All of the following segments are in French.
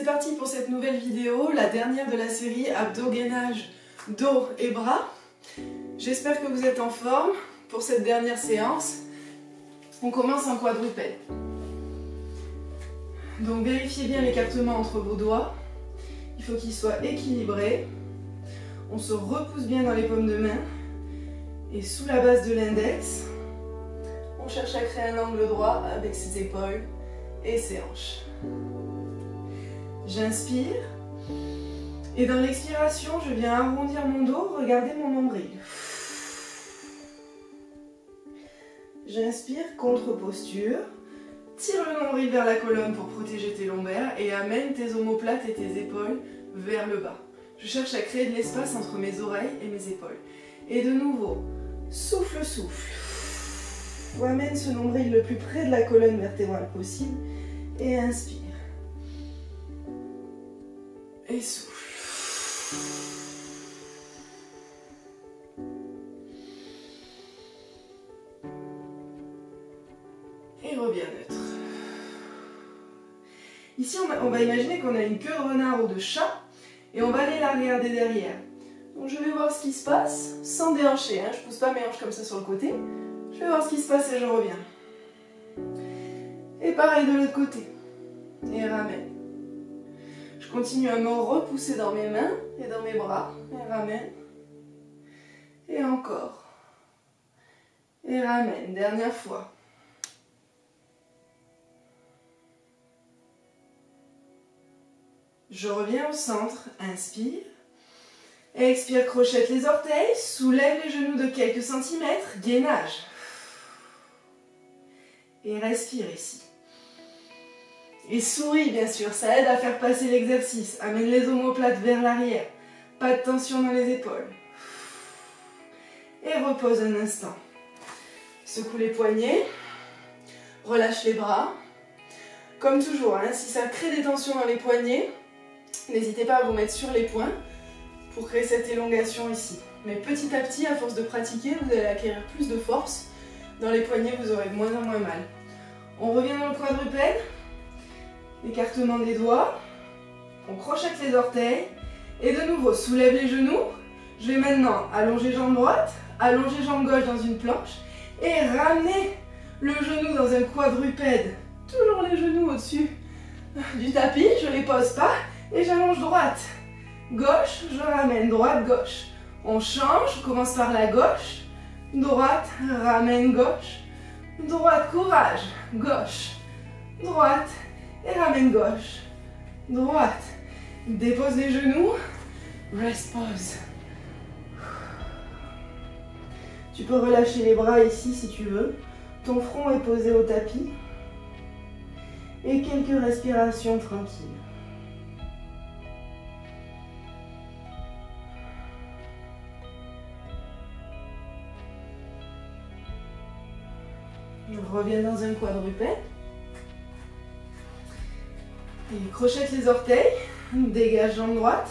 C'est parti pour cette nouvelle vidéo, la dernière de la série abdos-gainage, dos et bras. J'espère que vous êtes en forme pour cette dernière séance. On commence en quadrupède. Donc vérifiez bien l'écartement entre vos doigts. Il faut qu'il soit équilibré. On se repousse bien dans les paumes de main. Et sous la base de l'index, on cherche à créer un angle droit avec ses épaules et ses hanches. J'inspire. Et dans l'expiration, je viens arrondir mon dos, regardez mon nombril. J'inspire, contre-posture. Tire le nombril vers la colonne pour protéger tes lombaires et amène tes omoplates et tes épaules vers le bas. Je cherche à créer de l'espace entre mes oreilles et mes épaules. Et de nouveau, souffle, souffle. On amène ce nombril le plus près de la colonne vertébrale possible et inspire. Et souffle. Et reviens neutre. Ici, on va imaginer qu'on a une queue de renard ou de chat et on va aller la regarder derrière. Donc je vais voir ce qui se passe sans déhancher. Je ne pousse pas mes hanches comme ça sur le côté. Je vais voir ce qui se passe et je reviens. Et pareil de l'autre côté. Et ramène. Je continue à me repousser dans mes mains et dans mes bras. Et ramène. Et encore. Et ramène. Dernière fois. Je reviens au centre. Inspire. Expire, crochette les orteils. Soulève les genoux de quelques centimètres. Gainage. Et respire ici. Et souris bien sûr, ça aide à faire passer l'exercice. Amène les omoplates vers l'arrière. Pas de tension dans les épaules. Et repose un instant. Secoue les poignets. Relâche les bras. Comme toujours, si ça crée des tensions dans les poignets, n'hésitez pas à vous mettre sur les poings pour créer cette élongation ici. Mais petit à petit, à force de pratiquer, vous allez acquérir plus de force. Dans les poignets, vous aurez de moins en moins mal. On revient dans le quadrupède. Écartement des doigts, on crochette les orteils et de nouveau soulève les genoux. Je vais maintenant allonger jambe droite, allonger jambe gauche dans une planche et ramener le genou dans un quadrupède. Toujours les genoux au-dessus du tapis, je ne les pose pas et j'allonge droite. Gauche, je ramène, droite, gauche. On change, je commence par la gauche, droite, ramène, gauche, droite, courage, gauche, droite, et ramène gauche, droite, dépose les genoux, rest pause. Tu peux relâcher les bras ici si tu veux, ton front est posé au tapis et quelques respirations tranquilles. Je reviens dans un quadrupède. Et crochette les orteils, dégage jambe droite,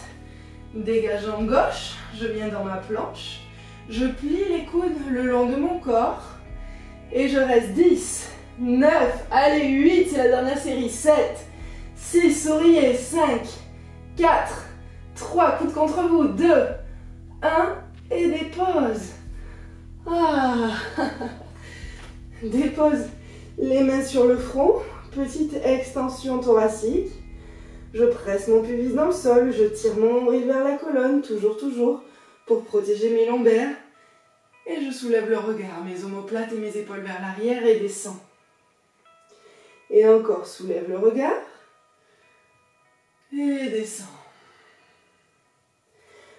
dégage jambe gauche, je viens dans ma planche, je plie les coudes le long de mon corps et je reste 10, 9, allez 8, c'est la dernière série, 7, 6, souriez, 5, 4, 3, coude contre vous, 2, 1 et dépose. Dépose les mains sur le front. Petite extension thoracique, je presse mon pubis dans le sol, je tire mon nombril vers la colonne, toujours, pour protéger mes lombaires. Et je soulève le regard, mes omoplates et mes épaules vers l'arrière et descends. Et encore, soulève le regard. Et descends.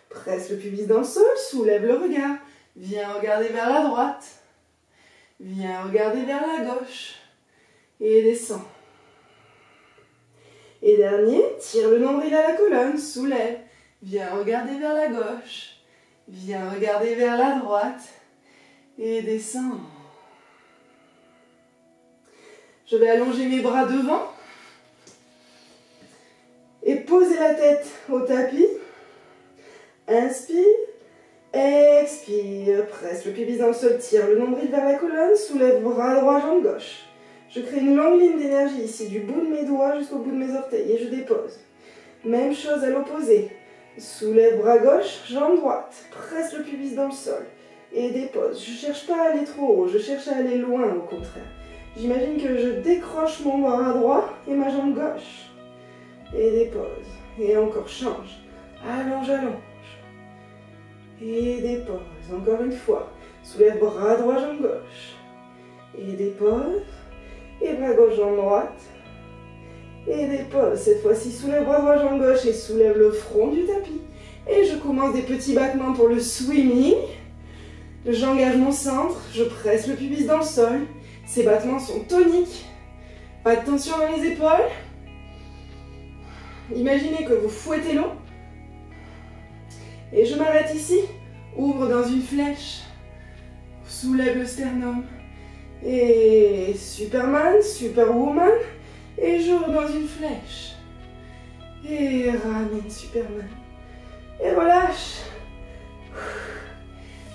Presse le pubis dans le sol, soulève le regard. Viens regarder vers la droite. Viens regarder vers la gauche. Et descends. Et dernier, tire le nombril à la colonne, soulève. Viens regarder vers la gauche. Viens regarder vers la droite. Et descends. Je vais allonger mes bras devant. Et poser la tête au tapis. Inspire. Expire. Presse le pubis dans le sol, tire le nombril vers la colonne, soulève bras droit, jambe gauche. Je crée une longue ligne d'énergie ici, du bout de mes doigts jusqu'au bout de mes orteils et je dépose. Même chose à l'opposé. Soulève bras gauche, jambe droite. Presse le pubis dans le sol. Et dépose. Je ne cherche pas à aller trop haut, je cherche à aller loin au contraire. J'imagine que je décroche mon bras droit et ma jambe gauche. Et dépose. Et encore change. Allonge, allonge. Et dépose. Encore une fois. Soulève bras droit, jambe gauche. Et dépose. Et bras gauche, jambe droite. Et dépose. Cette fois-ci, soulève bras droit, jambe gauche et soulève le front du tapis. Et je commence des petits battements pour le swimming. J'engage mon centre, je presse le pubis dans le sol. Ces battements sont toniques. Pas de tension dans les épaules. Imaginez que vous fouettez l'eau. Et je m'arrête ici. Ouvre dans une flèche. Soulève le sternum. Et Superman, Superwoman. Et j'ouvre dans une flèche. Et ramène Superman. Et relâche.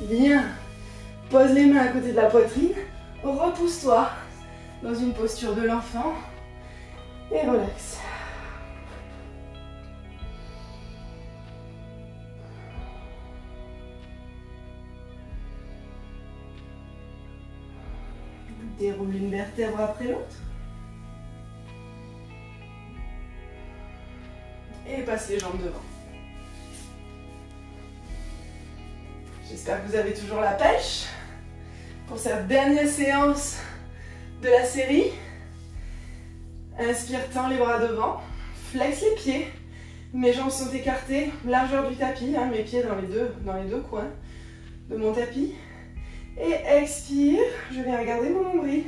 Bien. Pose les mains à côté de la poitrine. Repousse-toi dans une posture de l'enfant. Et relaxe. Déroule une vertèbre après l'autre. Et passe les jambes devant. J'espère que vous avez toujours la pêche pour cette dernière séance de la série. Inspire, tends les bras devant, flexe les pieds. Mes jambes sont écartées, largeur du tapis, hein, mes pieds dans les deux coins de mon tapis. Et expire, je vais regarder mon nombril.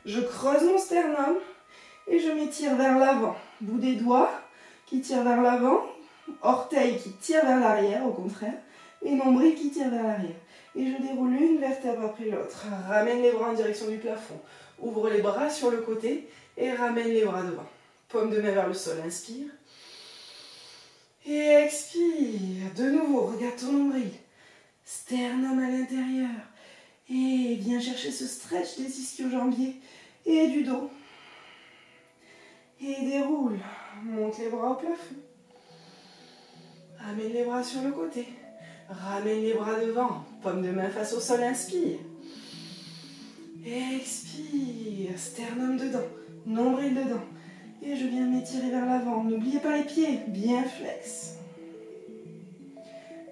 Je creuse mon sternum et je m'étire vers l'avant. Bout des doigts qui tire vers l'avant, orteils qui tirent vers l'arrière au contraire, et nombril qui tire vers l'arrière. Et je déroule une vertèbre après l'autre. Ramène les bras en direction du plafond. Ouvre les bras sur le côté et ramène les bras devant. Paume de main vers le sol, inspire. Et expire. De nouveau, regarde ton nombril. Sternum à l'intérieur. Et viens chercher ce stretch des ischio-jambiers et du dos. Et déroule. Monte les bras au plafond. Ramène les bras sur le côté. Ramène les bras devant. Paume de main face au sol, inspire. Expire. Sternum dedans. Nombril dedans. Et je viens m'étirer vers l'avant. N'oubliez pas les pieds. Bien flex.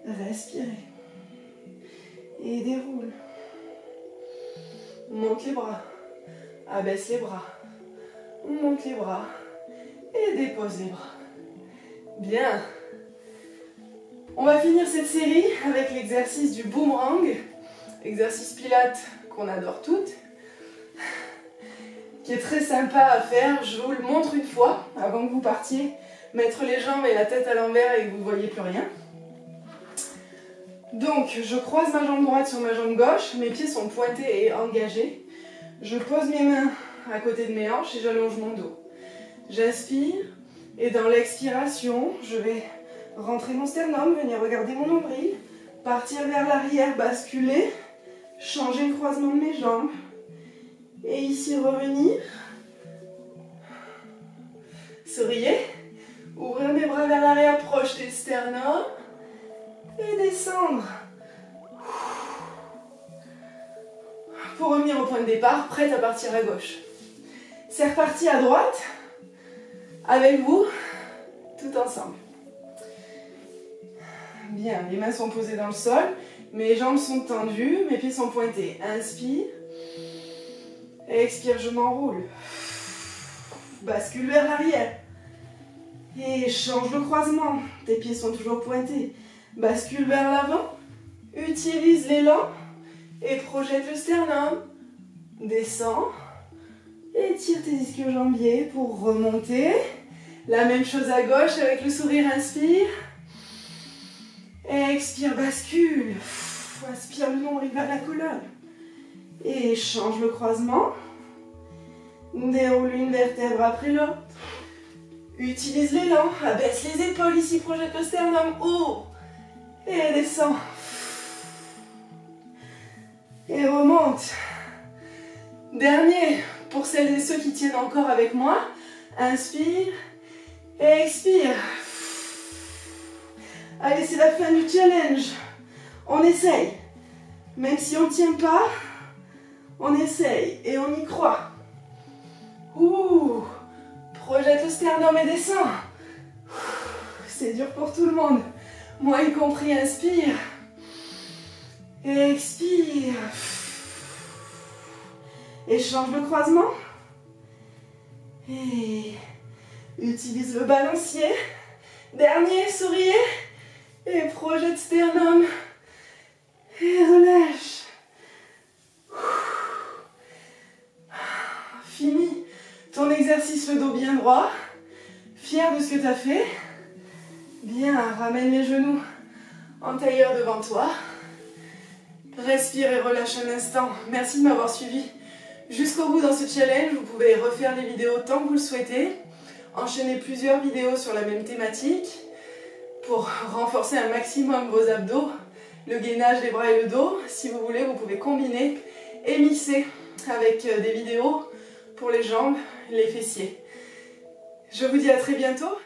Respirez. Et déroule. Monte les bras. Abaisse les bras. Monte les bras. Et dépose les bras. Bien. On va finir cette série avec l'exercice du boomerang. Exercice pilates qu'on adore toutes. Qui est très sympa à faire. Je vous le montre une fois avant que vous partiez. Mettre les jambes et la tête à l'envers et que vous ne voyez plus rien. Donc, je croise ma jambe droite sur ma jambe gauche. Mes pieds sont pointés et engagés. Je pose mes mains à côté de mes hanches et j'allonge mon dos. J'inspire et dans l'expiration, je vais rentrer mon sternum, venir regarder mon nombril, partir vers l'arrière, basculer, changer le croisement de mes jambes. Et ici, revenir. Souriez. Ouvrir mes bras vers l'arrière, projeter le sternum. Et descendre. Pour revenir au point de départ, prête à partir à gauche. C'est reparti à droite. Avec vous, tout ensemble. Bien, les mains sont posées dans le sol. Mes jambes sont tendues, mes pieds sont pointés. Inspire. Expire, je m'enroule. Bascule vers l'arrière. Et change le croisement. Tes pieds sont toujours pointés. Bascule vers l'avant. Utilise l'élan. Et projette le sternum. Descends. Étire tes ischio-jambiers pour remonter. La même chose à gauche avec le sourire. Inspire. Expire, bascule. Aspire le nombril vers la colonne. Et change le croisement. Déroule une vertèbre après l'autre. Utilise l'élan. Abaisse les épaules. Ici, projette le sternum. Ouvre. Et descend. Et remonte. Dernier. Pour celles et ceux qui tiennent encore avec moi. Inspire. Et expire. Allez, c'est la fin du challenge. On essaye. Même si on ne tient pas, on essaye et on y croit. Ouh, projette le sternum et descend. C'est dur pour tout le monde. Moi y compris, inspire. Expire. Échange le croisement. Et utilise le balancier. Dernier, souriez. Et projette sternum. Et relâche. Fini ton exercice le dos bien droit. Fier de ce que tu as fait. Bien, ramène les genoux en tailleur devant toi. Respire et relâche un instant. Merci de m'avoir suivi jusqu'au bout dans ce challenge. Vous pouvez refaire les vidéos tant que vous le souhaitez. Enchaîner plusieurs vidéos sur la même thématique pour renforcer un maximum vos abdos, le gainage des bras et le dos. Si vous voulez, vous pouvez combiner et mixer avec des vidéos pour les jambes, les fessiers. Je vous dis à très bientôt.